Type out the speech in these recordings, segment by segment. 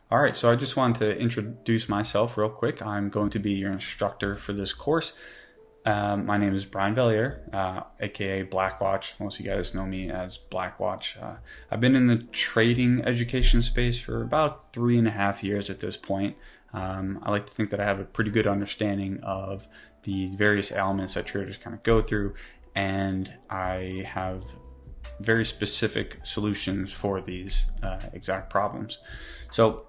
All right, so I just wanted to introduce myself real quick. I'm going to be your instructor for this course. My name is Brian Vellier, aka Blackwatch. Most of you guys know me as Blackwatch. I've been in the trading education space for about 3.5 years at this point. I like to think that I have a pretty good understanding of the various elements that traders kind of go through, and I have very specific solutions for these exact problems. So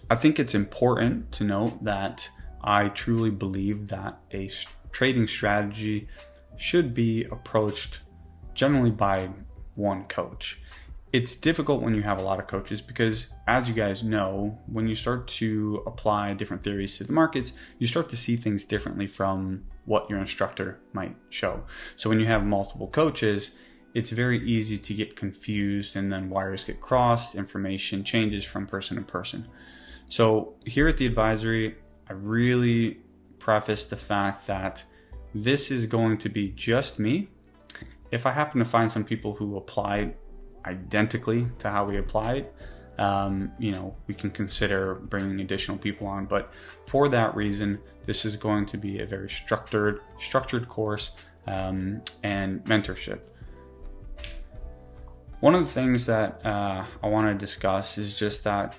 I think it's important to note that I truly believe that a trading strategy should be approached generally by one coach. It's difficult when you have a lot of coaches because, as you guys know, when you start to apply different theories to the markets, you start to see things differently from what your instructor might show. So when you have multiple coaches, it's very easy to get confused, and then wires get crossed, information changes from person to person. So here at the advisory, I really preface the fact that this is going to be just me. If I happen to find some people who apply identically to how we applied, we can consider bringing additional people on. But for that reason, this is going to be a very structured course and mentorship. One of the things that I want to discuss is just that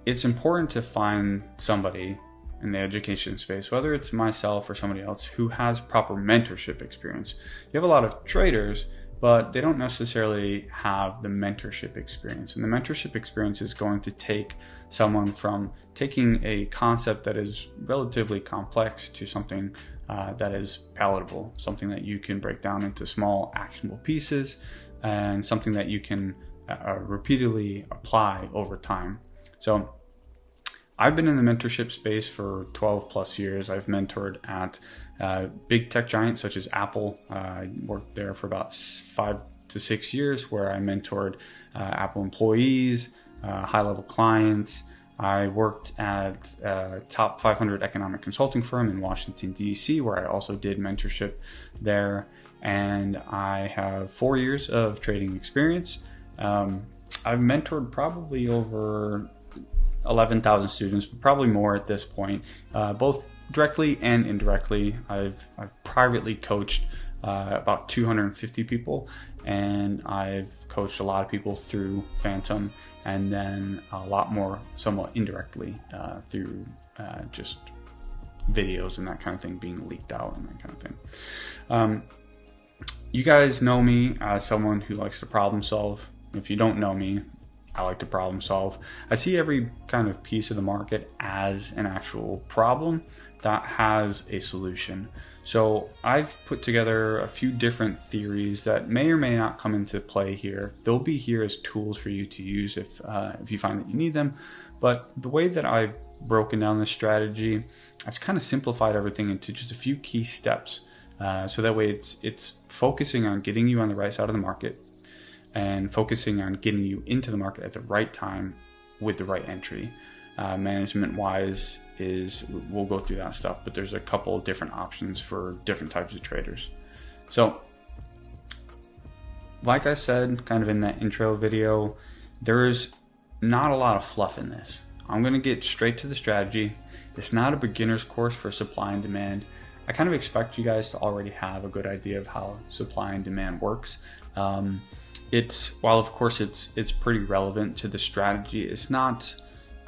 it's important to find somebody in the education space, whether it's myself or somebody else, who has proper mentorship experience. You have a lot of traders, but they don't necessarily have the mentorship experience. And the mentorship experience is going to take someone from taking a concept that is relatively complex to something that is palatable, something that you can break down into small actionable pieces, and something that you can repeatedly apply over time. So I've been in the mentorship space for 12 plus years. I've mentored at big tech giants such as Apple. I worked there for about 5 to 6 years, where I mentored Apple employees, high-level clients. I worked at a top 500 economic consulting firm in Washington, D.C., where I also did mentorship there. And I have 4 years of trading experience. I've mentored probably over 11,000 students, but probably more at this point, both directly and indirectly. I've privately coached about 250 people, and I've coached a lot of people through Phantom, and then a lot more somewhat indirectly through just videos and that kind of thing being leaked out and that kind of thing. You guys know me as someone who likes to problem solve. If you don't know me, I like to problem solve. I see every kind of piece of the market as an actual problem that has a solution. So I've put together a few different theories that may or may not come into play here. They'll be here as tools for you to use if you find that you need them. But the way that I've broken down this strategy, I've kind of simplified everything into just a few key steps. So that way it's focusing on getting you on the right side of the market, and focusing on getting you into the market at the right time with the right entry. Management-wise we'll go through that stuff, but there's a couple of different options for different types of traders. So, like I said, kind of in that intro video, there's not a lot of fluff in this. I'm going to get straight to the strategy. It's not a beginner's course for supply and demand. I kind of expect you guys to already have a good idea of how supply and demand works. While of course it's pretty relevant to the strategy, it's not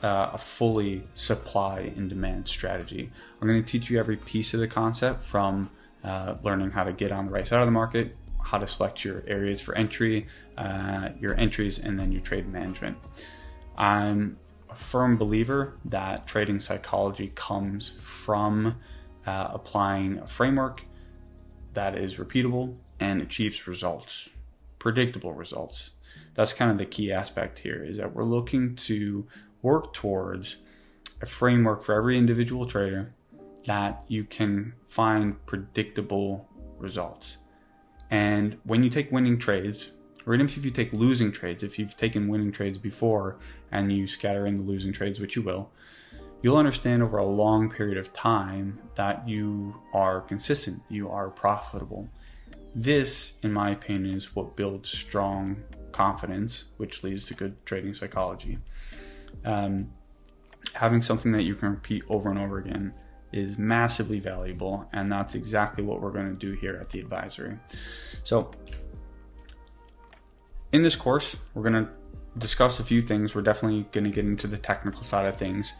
a fully supply and demand strategy. I'm going to teach you every piece of the concept, from learning how to get on the right side of the market, how to select your areas for entry, your entries, and then your trade management. I'm a firm believer that trading psychology comes from applying a framework that is repeatable and achieves results. Predictable results. That's kind of the key aspect here, is that we're looking to work towards a framework for every individual trader that you can find predictable results. And when you take winning trades, or even if you take losing trades, if you've taken winning trades before and you scatter in the losing trades, which you will, you'll understand over a long period of time that you are consistent, you are profitable. This, in my opinion, is what builds strong confidence, which leads to good trading psychology. Having something that you can repeat over and over again is massively valuable, and that's exactly what we're going to do here at the advisory. So in this course, we're going to discuss a few things. We're definitely going to get into the technical side of things.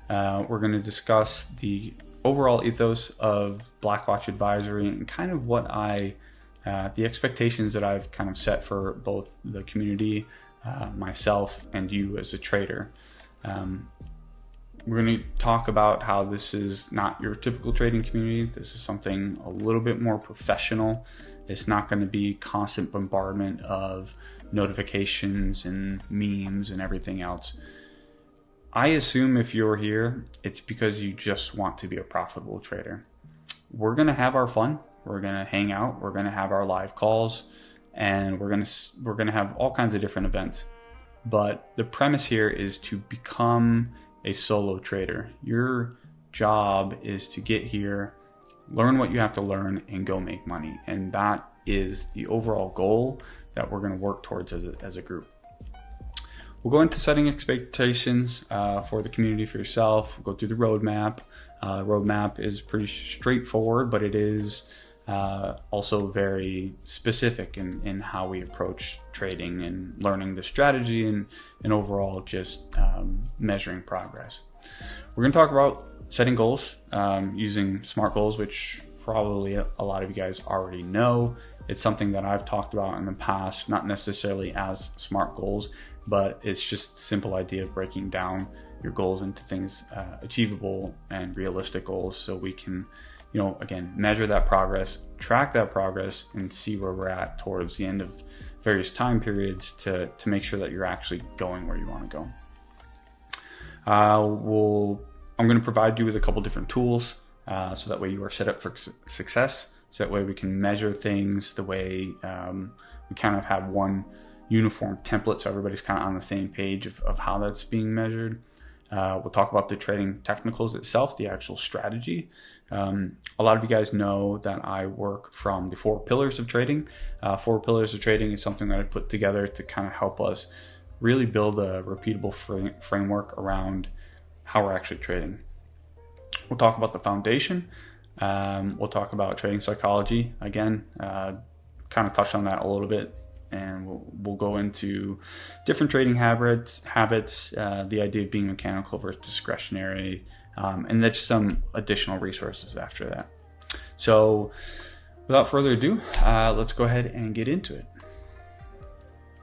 We're going to discuss the overall ethos of Blackwatch Advisory and kind of what the expectations that I've kind of set for both the community, myself, and you as a trader. We're going to talk about how this is not your typical trading community. This is something a little bit more professional. It's not going to be constant bombardment of notifications and memes and everything else. I assume if you're here, it's because you just want to be a profitable trader. We're going to have our fun. We're going to hang out. We're going to have our live calls, and we're going to have all kinds of different events. But the premise here is to become a solo trader. Your job is to get here, learn what you have to learn, and go make money. And that is the overall goal that we're going to work towards as a group. We'll go into setting expectations for the community, for yourself. We'll go through the roadmap. Roadmap is pretty straightforward, but it is also very specific in how we approach trading and learning the strategy and overall just measuring progress. We're going to talk about setting goals using SMART goals, which probably a lot of you guys already know. It's something that I've talked about in the past, not necessarily as SMART goals, but it's just a simple idea of breaking down your goals into things achievable and realistic goals, so we can, again, measure that progress, track that progress, and see where we're at towards the end of various time periods to make sure that you're actually going where you want to go. I'm going to provide you with a couple different tools so that way you are set up for success. So that way we can measure things the way we kind of have one uniform template, so everybody's kind of on the same page of how that's being measured. We'll talk about the trading technicals itself, the actual strategy. A lot of you guys know that I work from the 4 pillars of trading. 4 pillars of trading is something that I put together to kind of help us really build a repeatable framework around how we're actually trading. We'll talk about the foundation. We'll talk about trading psychology. Again, kind of touched on that a little bit. And we'll go into different trading habits, the idea of being mechanical versus discretionary, and then some additional resources after that. So without further ado, let's go ahead and get into it.